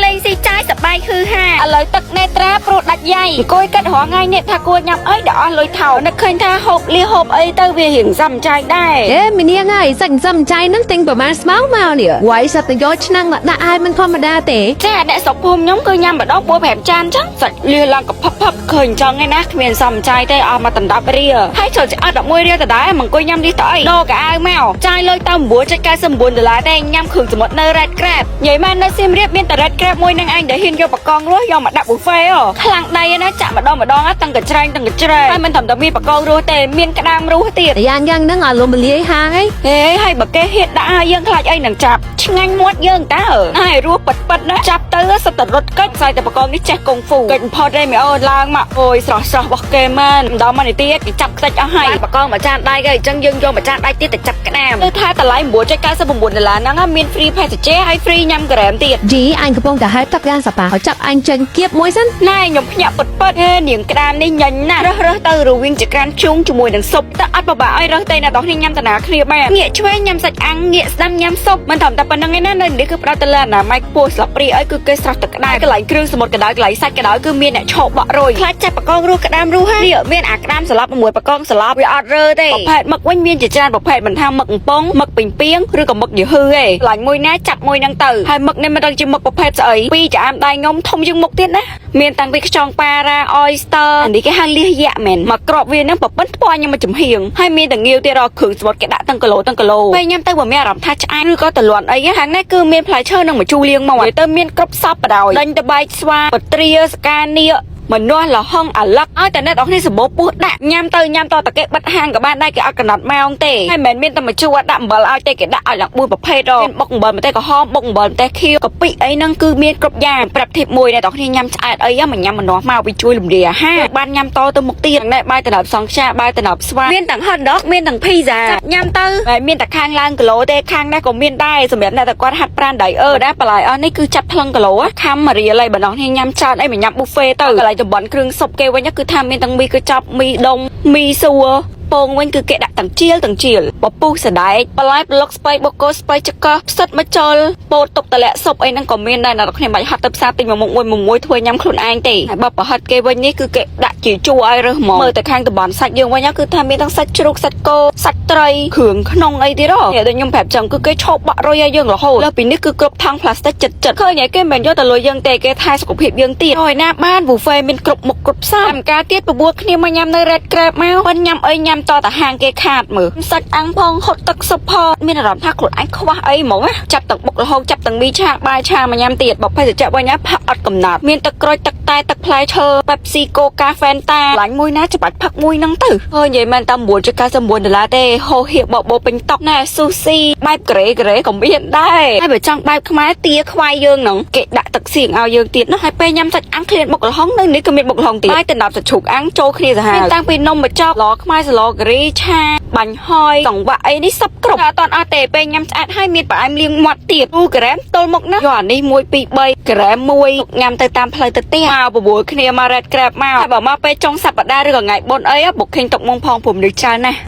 លេងស៊ីចាយសបាយគឺហាឥឡូវទឹកនេត្រាប្រូដាច់យ៉ៃគួយកាត់រងថ្ងៃនេះថាគួរញ៉ាំអីដល់អស់លុយថោនឹកឃើញថាហូបលីហូបអីទៅវារៀងសំចាយដែរមីនាងហើយសាច់សំចាយនឹងទិញប្រមាណស្មៅមកនេះវាយសត្វយកឆ្នាំងដាក់ឲ្យមិនធម្មតាទេចាអ្នកសុកភូមិខ្ញុំគឺញ៉ាំម្ដង4-5ចានចឹងសាច់លីឡើងក៏ផឹកឃើញចឹងឯណាគ្មានសំចាយទេអស់មកដណ្ដប់រៀលហើយចូលឆ្អត់11រៀលដដែលមកអង្គុយញ៉ាំនេះទៅអីដោកៅអៅមកចាយលុយទៅ$9.99ទេញ៉ាំគ្រឿងសមុទ្រនៅ Red Crab និយាយមកនៅសៀមរាបមានតែ Red Crab មួយនឹងឯងដែលហ៊ានយកបកងរស់យកមកដាក់ buffet ខ្លាំងដៃណាចាក់ម្ដងតាំងកញ្ច្រែងហើយមិនត្រឹមតែមានបកងរស់ទេមានក្តាមរស់ទៀតយ៉ាងហ្នឹងអាលំលាយហាងអីហើយបើគេហ៊ានដាក់ឲ្យយើងខ្លាចអីនឹងចាប់ឆ្ងាញ់មាត់យើងតើហើយរស់ប៉ិតណាចាប់ទៅសិតតែរត់កិច្ចខ្សែតែបកងនេះចេះកុងហ្វូកិច្ចបំផុតទេមីអូនឡើងមកអូយស្រស់របស់គេមែនម្ដងមកនេះទៀតគេចាប់ខ្ទេចអស់ហើយបកងមួយចានដៃគេអញ្ចឹងយើងយកមួយចានដៃទៀតទៅចាប់ក្តាមគឺថាតម្លៃ$9.99ហ្នឹងមាន free ភេសជ្ជៈហើយ free ញ៉ាំក្រែមទៀតជីអញកំពុងតែហៅទឹកយ៉ាងសប៉ាឲ្យចាប់អញចេញគៀបមួយសិនណែខ្ញុំភ្ញាក់ពិតនាងក្តាមនេះញញណាស់រើសទៅរវាងចក្រានជុងជាមួយនឹងស៊ុបតែអត់ពិបាកឲ្យរើសទេណាបងនេះញ៉ាំតាណាគ្នាបានងាកឆ្វេងញ៉ាំសាច់អាំងងាកស្ដាំញ៉ាំស៊ុបមិនត្រឹមតែប៉ុណ្្នឹងឯណានៅនេះគឺផ្ដោតទៅលើអនាម័យខ្ពស់ស្លាបព្រាអីគឺគេស្រស់ទឹកក្តៅកន្លែងគ្រឿងសមុទ្រក្តៅកន្លែងសាច់ក្តៅគឺមានអ្នកឆោបបក់រយខ្លាចចាប់បកងរស់ក្តាមរស់ហើយនេះមានអាក្តាមស្លាប់មួយបកងស្លាប់វាអត់រើទេប្រភេទមឹកវិញមានជាច្រើនប្រភេទមិនថាមឹកកំប៉ុងមឹកពេញពីងឬក៏មឹកយឺហឺទេកន្លែងមួយណាចាប់មួយហ្នឹងទៅហើយមឹកនេះមិនដឹងជាមឹកប្រភេទស្អីពីចាមដៃងុំធំជាងមុខទៀតណាមានតាំងពីខ្យងប៉ារ៉ាអយស្ទ័រអានេះគេហៅលៀសយ៉ាក់មែនមកក្របវាហ្នឹងប្រពន្ធថ្ពាល់ខ្ញុំមកចំហៀងហើយមានតែងាវទៀតរកគ្រឿងសមុទ្រគេដាក់ទាំងគីឡូពេលញ៉ាំទៅបើមានអារម្មណ៍ថាឆ្អែតឬក៏តលន់អីខាងនេះគឺមានផ្លែឈើនិងម្ជូរលៀងមកទៅមានគ្រប់សពបដោយដេញទៅបែកស្វាបត្រាស្កានៀមិននោះលហងអាឡឹកឲ្យតែអ្នកនរគ្នាសម្បូរពោះដាក់ញ៉ាំទៅតែគេបិទហាងក៏បានដែរគេអត់កំណត់ម៉ោងទេហើយមិនមែនមានតែម្ជូរដាក់អំបិលឲ្យទេគេដាក់ឲ្យឡើង4ប្រភេទមានបុកអំបិលម្ទេសក្រហមបុកអំបិលម្ទេសខៀវកាពិអីហ្នឹងគឺមានគ្រប់យ៉ាងប្រាប់ធីបមួយអ្នកនរគ្នាញ៉ាំឆ្អែតអីមិនញ៉ាំម្នាស់មកវាជួយលំរាអាហារបានញ៉ាំតទៅមុខទៀតណែបាយតំណប់សងខ្យាបាយតំណប់ស្វាមានទាំង hot dog មានទាំង pizza ញ៉ាំទៅហើយមានតែខាងឡើងគីឡូទេខាងនេះក៏មានដែរសម្រាប់អ្នកតែគាត់ហាត់ប្រាណដៃដែរបន្លែអស់នេះគឺចាប់ផ្លឹងគីឡូខំរៀលហើយបើនរគ្នាញ៉ាំច្រើនអីមិនញ៉ាំ buffet ទៅកន្លែងតំបន់គ្រឿងស៊ុបគេវិញគឺថាមានទាំងមីកញ្ចប់មីដុំមីសួរពងវិញគឺគេដាក់ទាំងជាលពពុះសដែកបន្លែប្លុកស្បៃបូកូស្បៃចកផ្សិតមកចលពោតទុកតលាក់ស៊ុបអីហ្នឹងក៏មានដែរអ្នកគ្នាបាច់ហត់ទៅផ្សារទិញមួយធ្វើញ៉ាំខ្លួនឯងទេហើយបើប្រហិតគេវិញនេះគឺគេដាក់ជាជួរឲ្យរើសហ្មងមើលទៅខាងតំបន់សាច់យើងវិញគឺថាមានទាំងសាច់ជ្រូកសាច់គោសាច់ត្រីគ្រឿងក្នុងអីទៀតហ៎ដូចខ្ញុំប្រាប់ចឹងគឺគេឈប់បាក់រុយឲ្យយើងរហូតលើពីនេះគឺគ្រប់ថង់ផ្លាស្ទិកចិត្តឃើញតែគេមិនយកទៅលុយយើងទេគេថែសុខភាពយើងទៀតហើយណាបាន buffet មានគ្រប់មុខគ្រប់ផ្សារតាមការទៀតបបួលគ្នាមកញ៉ាំនៅ Red Crab មកមិនញ៉ាំអីញ៉ាំតតែហាងគេខាតមើលសាច់អាំងផងហត់ទឹកសុបផងមានអារម្មណ៍ថាខ្លួនឯងខ្វះអីហ្មងណាចាប់ទាំងបុករហូតចាប់ទាំងមីឆាបាយឆាមកញ៉ាំទៀតបើភេសជ្ជៈវិញណាផាក់អត់កំណត់មានទឹកក្រូចទឹកតែទឹកផ្លែឈើ Pepsi Coca Fanta ឡាញ់មួយណាច្បាច់ផឹកមួយហ្នឹងទៅហើយនិយាយមែនតាម$9.99ទេហូហៀបបបោពេញតុកណែស៊ូស៊ីបែបក្រេក៏មានដែរហើយបើចង់បែបខ្មែរទាខ្វាយយើងហ្នឹងគេដាក់ទឹកសៀងឲ្យយើងទៀតណាហើយពេលញ៉ាំសាច់អាំងឃ្លានបុកល្ហុងនៅនេះក៏មានបុកល្ហុងទៀតហើយតំណប់សាច់ជ្រូកអាំងចូលគ្នាសាហាវតាំងពីនំបញ្ចុកឡខ្មែរសឡការីឆាបាញ់ហយកង្វះអីនេះសពគ្រប់តែអត់អត់ទេពេលញ៉ាំឆ្អែតហើយមានផ្អែមលៀងមាត់ទៀតក្រែមទល់មុខណាយកអានេះ1 2 3ក្រែមមួយញ៉ាំទៅតាមផ្លូវទៅផ្ទះមកបបួលគ្នាមក Red Crab មកហើយបើមកពេលចុងសប្តាហ៍ឬក៏ថ្ងៃបុណ្យអី booking ទុកមុំផងព្រមនឹងច្រើនណាស់